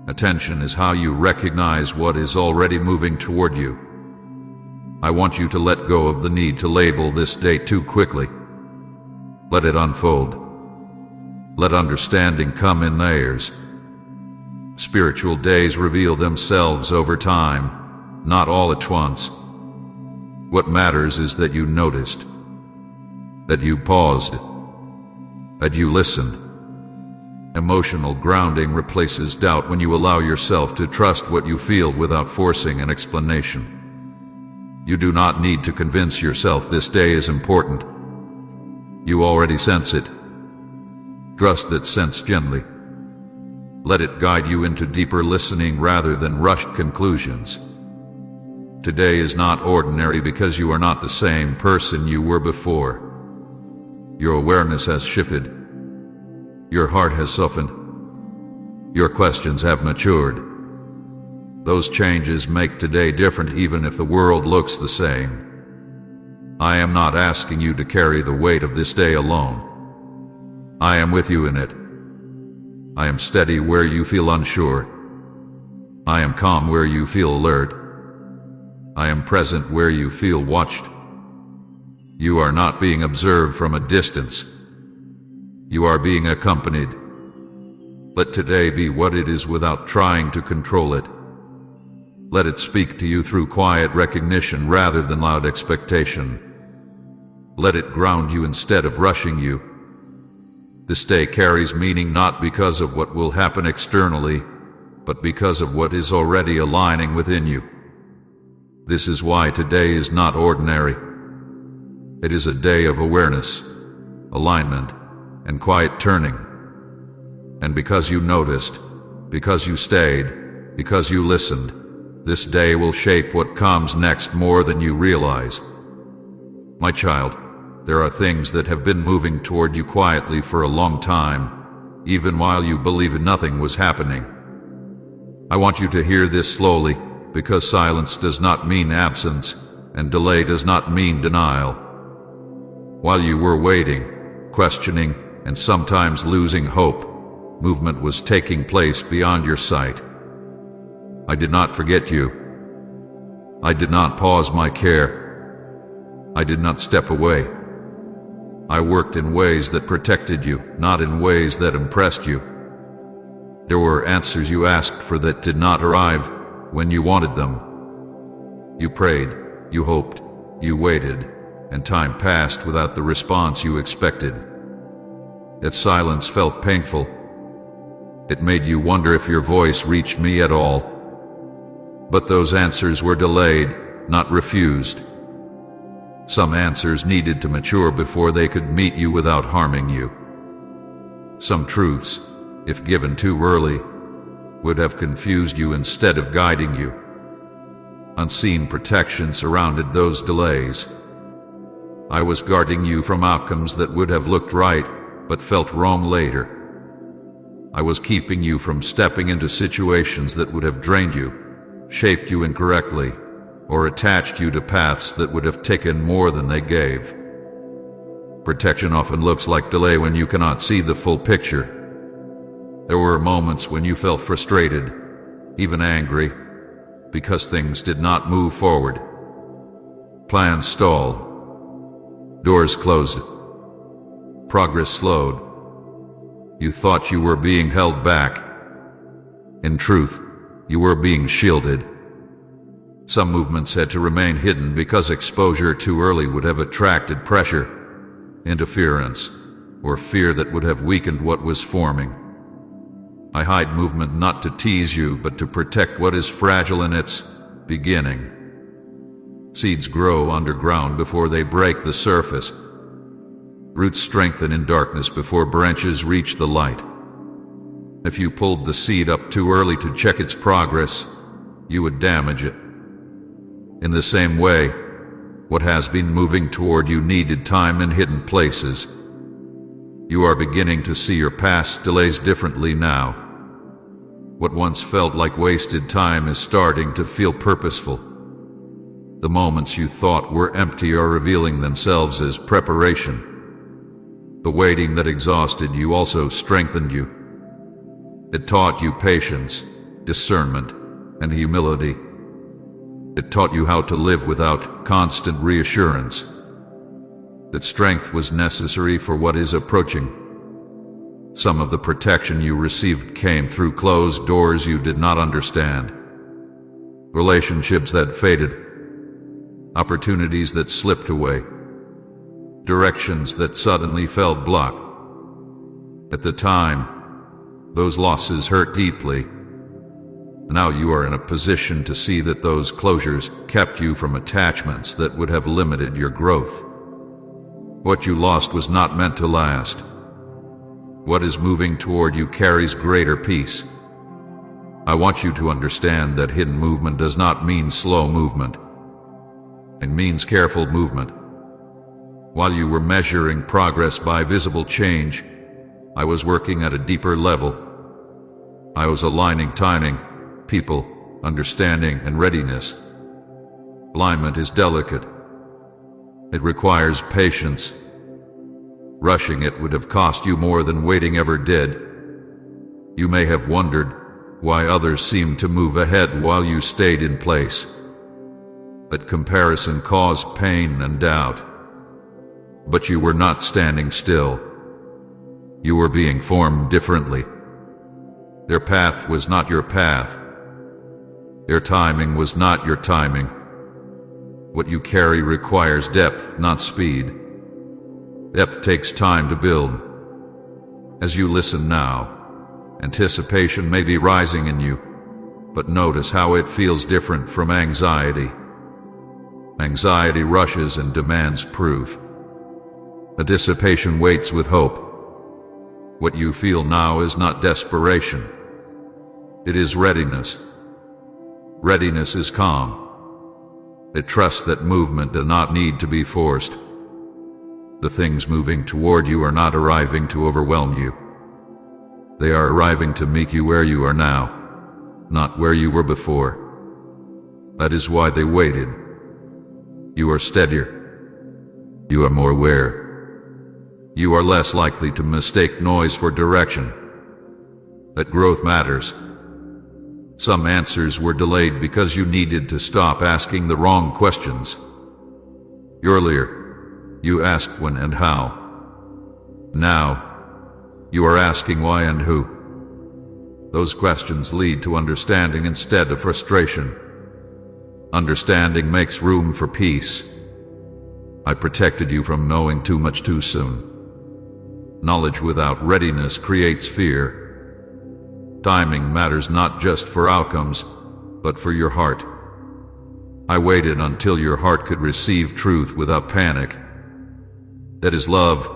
Attention is how you recognize what is already moving toward you. I want you to let go of the need to label this day too quickly. Let it unfold. Let understanding come in layers. Spiritual days reveal themselves over time, not all at once. What matters is that you noticed, that you paused, that you listened. Emotional grounding replaces doubt when you allow yourself to trust what you feel without forcing an explanation. You do not need to convince yourself this day is important. You already sense it. Trust that sense gently. Let it guide you into deeper listening rather than rushed conclusions. Today is not ordinary because you are not the same person you were before. Your awareness has shifted. Your heart has softened. Your questions have matured. Those changes make today different even if the world looks the same. I am not asking you to carry the weight of this day alone. I am with you in it. I am steady where you feel unsure. I am calm where you feel alert. I am present where you feel watched. You are not being observed from a distance. You are being accompanied. Let today be what it is without trying to control it. Let it speak to you through quiet recognition rather than loud expectation. Let it ground you instead of rushing you. This day carries meaning not because of what will happen externally, but because of what is already aligning within you. This is why today is not ordinary. It is a day of awareness, alignment, and quiet turning. And because you noticed, because you stayed, because you listened, this day will shape what comes next more than you realize. My child, there are things that have been moving toward you quietly for a long time, even while you believed nothing was happening. I want you to hear this slowly, because silence does not mean absence, and delay does not mean denial. While you were waiting, questioning, and sometimes losing hope, movement was taking place beyond your sight. I did not forget you. I did not pause my care. I did not step away. I worked in ways that protected you, not in ways that impressed you. There were answers you asked for that did not arrive when you wanted them. You prayed, you hoped, you waited, and time passed without the response you expected. That silence felt painful. It made you wonder if your voice reached me at all. But those answers were delayed, not refused. Some answers needed to mature before they could meet you without harming you. Some truths, if given too early, would have confused you instead of guiding you. Unseen protection surrounded those delays. I was guarding you from outcomes that would have looked right, but felt wrong later. I was keeping you from stepping into situations that would have drained you, shaped you incorrectly, or attached you to paths that would have taken more than they gave. Protection often looks like delay when you cannot see the full picture. There were moments when you felt frustrated, even angry, because things did not move forward. Plans stalled. Doors closed. Progress slowed. You thought you were being held back. In truth, you were being shielded. Some movements had to remain hidden because exposure too early would have attracted pressure, interference, or fear that would have weakened what was forming. I hide movement not to tease you, but to protect what is fragile in its beginning. Seeds grow underground before they break the surface. Roots strengthen in darkness before branches reach the light. If you pulled the seed up too early to check its progress, you would damage it. In the same way, what has been moving toward you needed time in hidden places. You are beginning to see your past delays differently now. What once felt like wasted time is starting to feel purposeful. The moments you thought were empty are revealing themselves as preparation. The waiting that exhausted you also strengthened you. It taught you patience, discernment, and humility. It taught you how to live without constant reassurance. That strength was necessary for what is approaching. Some of the protection you received came through closed doors you did not understand. Relationships that faded. Opportunities that slipped away. Directions that suddenly felt blocked. At the time, those losses hurt deeply. Now you are in a position to see that those closures kept you from attachments that would have limited your growth. What you lost was not meant to last. What is moving toward you carries greater peace. I want you to understand that hidden movement does not mean slow movement. It means careful movement. While you were measuring progress by visible change, I was working at a deeper level. I was aligning timing, people, understanding, and readiness. Alignment is delicate. It requires patience. Rushing it would have cost you more than waiting ever did. You may have wondered why others seemed to move ahead while you stayed in place. That comparison caused pain and doubt. But you were not standing still. You were being formed differently. Their path was not your path. Their timing was not your timing. What you carry requires depth, not speed. Depth takes time to build. As you listen now, anticipation may be rising in you, but notice how it feels different from anxiety. Anxiety rushes and demands proof. Anticipation waits with hope. What you feel now is not desperation. It is readiness. Readiness is calm. It trusts that movement does not need to be forced. The things moving toward you are not arriving to overwhelm you. They are arriving to meet you where you are now, not where you were before. That is why they waited. You are steadier. You are more aware. You are less likely to mistake noise for direction. That growth matters. Some answers were delayed because you needed to stop asking the wrong questions. Earlier, you asked when and how. Now, you are asking why and who. Those questions lead to understanding instead of frustration. Understanding makes room for peace. I protected you from knowing too much too soon. Knowledge without readiness creates fear. Timing matters not just for outcomes, but for your heart. I waited until your heart could receive truth without panic. That is love,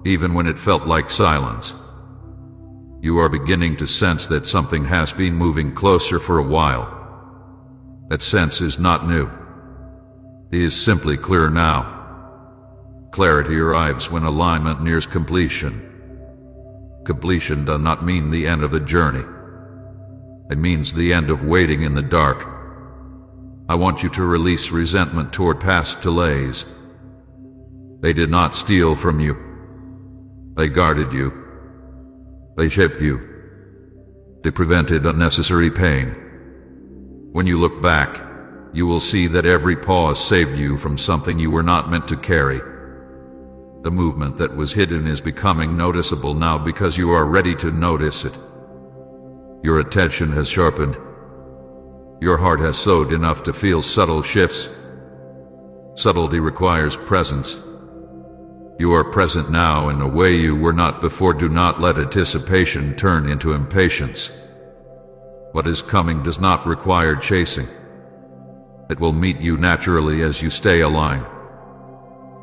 even when it felt like silence. You are beginning to sense that something has been moving closer for a while. That sense is not new. It is simply clear now. Clarity arrives when alignment nears completion. Completion does not mean the end of the journey. It means the end of waiting in the dark. I want you to release resentment toward past delays. They did not steal from you. They guarded you. They shaped you. They prevented unnecessary pain. When you look back, you will see that every pause saved you from something you were not meant to carry. The movement that was hidden is becoming noticeable now because you are ready to notice it. Your attention has sharpened. Your heart has slowed enough to feel subtle shifts. Subtlety requires presence. You are present now in a way you were not before. Do not let anticipation turn into impatience. What is coming does not require chasing. It will meet you naturally as you stay aligned.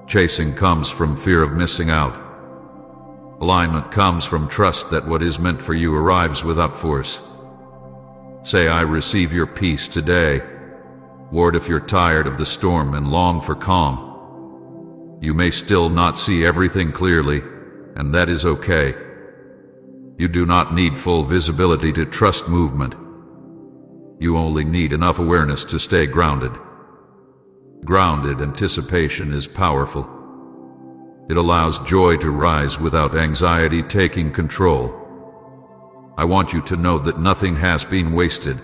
Chasing comes from fear of missing out. Alignment comes from trust that what is meant for you arrives without force. Say, I receive your peace today. Lord, if you're tired of the storm and long for calm, you may still not see everything clearly, and that is okay. You do not need full visibility to trust movement. You only need enough awareness to stay grounded. Grounded anticipation is powerful. It allows joy to rise without anxiety taking control. I want you to know that nothing has been wasted.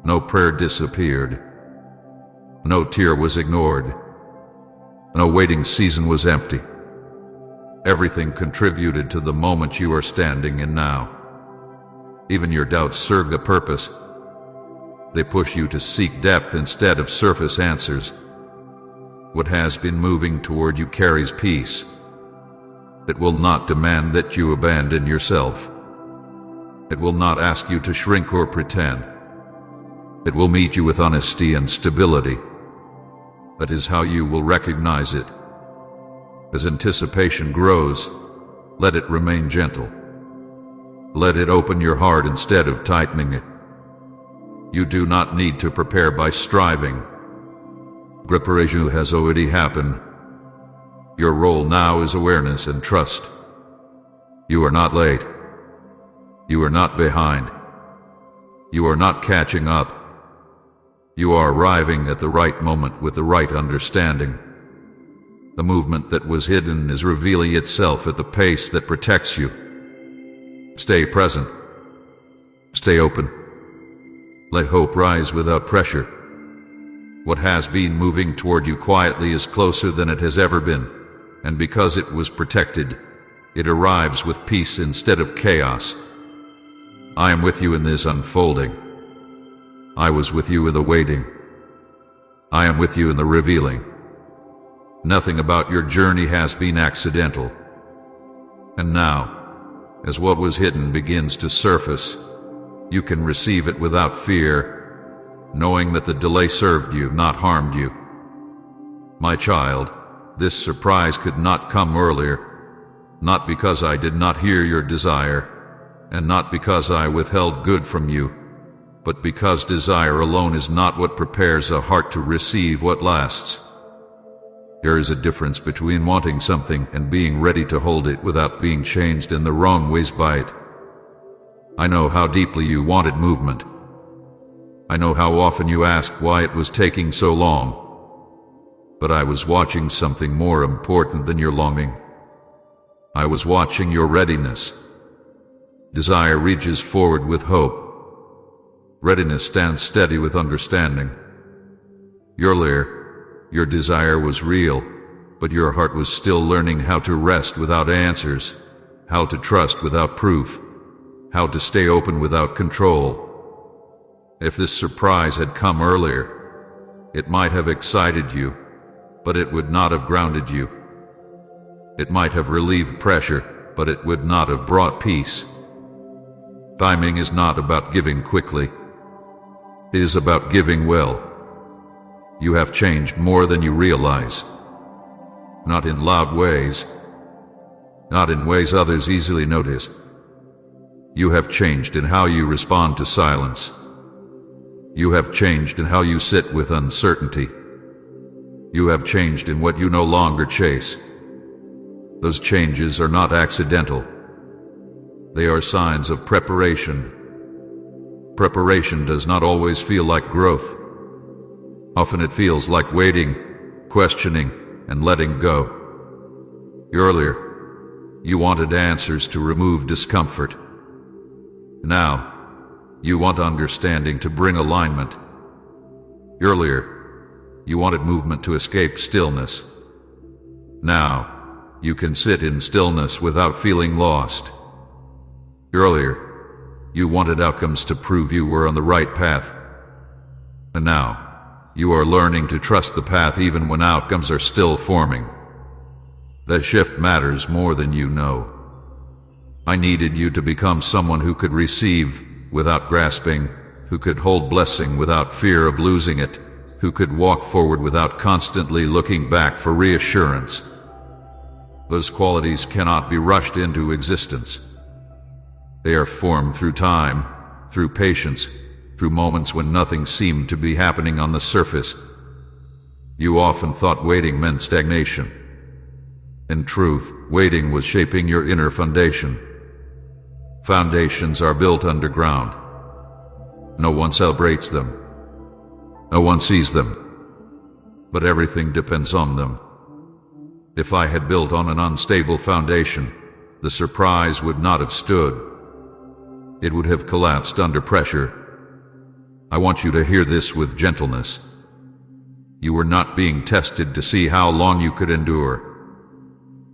No prayer disappeared. No tear was ignored. No waiting season was empty. Everything contributed to the moment you are standing in now. Even your doubts serve a purpose. They push you to seek depth instead of surface answers. What has been moving toward you carries peace. It will not demand that you abandon yourself. It will not ask you to shrink or pretend. It will meet you with honesty and stability. That is how you will recognize it. As anticipation grows, let it remain gentle. Let it open your heart instead of tightening it. You do not need to prepare by striving. Preparation has already happened. Your role now is awareness and trust. You are not late. You are not behind. You are not catching up. You are arriving at the right moment with the right understanding. The movement that was hidden is revealing itself at the pace that protects you. Stay present. Stay open. Let hope rise without pressure. What has been moving toward you quietly is closer than it has ever been, and because it was protected, it arrives with peace instead of chaos. I am with you in this unfolding. I was with you in the waiting. I am with you in the revealing. Nothing about your journey has been accidental. And now, as what was hidden begins to surface, you can receive it without fear, knowing that the delay served you, not harmed you. My child, this surprise could not come earlier, not because I did not hear your desire, and not because I withheld good from you, but because desire alone is not what prepares a heart to receive what lasts. There is a difference between wanting something and being ready to hold it without being changed in the wrong ways by it. I know how deeply you wanted movement. I know how often you asked why it was taking so long. But I was watching something more important than your longing. I was watching your readiness. Desire reaches forward with hope. Readiness stands steady with understanding. Earlier, your desire was real, but your heart was still learning how to rest without answers, how to trust without proof, how to stay open without control. If this surprise had come earlier, it might have excited you, but it would not have grounded you. It might have relieved pressure, but it would not have brought peace. Timing is not about giving quickly. It is about giving well. You have changed more than you realize. Not in loud ways. Not in ways others easily notice. You have changed in how you respond to silence. You have changed in how you sit with uncertainty. You have changed in what you no longer chase. Those changes are not accidental. They are signs of preparation. Preparation does not always feel like growth. Often it feels like waiting, questioning, and letting go. Earlier, you wanted answers to remove discomfort. Now, you want understanding to bring alignment. Earlier, you wanted movement to escape stillness. Now, you can sit in stillness without feeling lost. Earlier, you wanted outcomes to prove you were on the right path. And now, you are learning to trust the path even when outcomes are still forming. That shift matters more than you know. I needed you to become someone who could receive without grasping, who could hold blessing without fear of losing it, who could walk forward without constantly looking back for reassurance. Those qualities cannot be rushed into existence. They are formed through time, through patience, through moments when nothing seemed to be happening on the surface. You often thought waiting meant stagnation. In truth, waiting was shaping your inner foundation. Foundations are built underground. No one celebrates them. No one sees them. But everything depends on them. If I had built on an unstable foundation, the surprise would not have stood. It would have collapsed under pressure. I want you to hear this with gentleness. You were not being tested to see how long you could endure.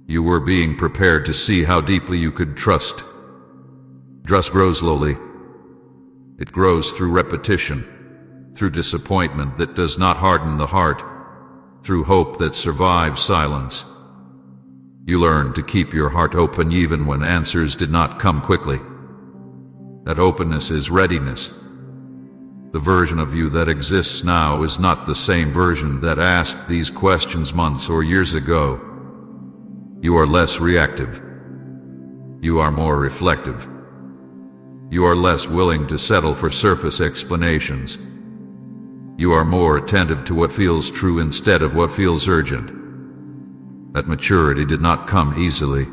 You were being prepared to see how deeply you could trust. Trust grows slowly. It grows through repetition, through disappointment that does not harden the heart, through hope that survives silence. You learn to keep your heart open even when answers did not come quickly. That openness is readiness. The version of you that exists now is not the same version that asked these questions months or years ago. You are less reactive. You are more reflective. You are less willing to settle for surface explanations. You are more attentive to what feels true instead of what feels urgent. That maturity did not come easily.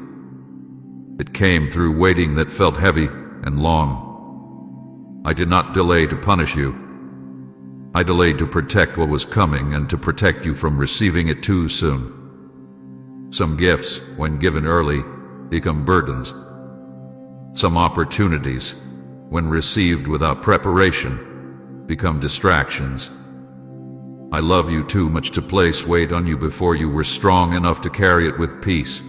It came through waiting that felt heavy and long. I did not delay to punish you. I delayed to protect what was coming and to protect you from receiving it too soon. Some gifts, when given early, become burdens. Some opportunities, when received without preparation, become distractions. I love you too much to place weight on you before you were strong enough to carry it with peace.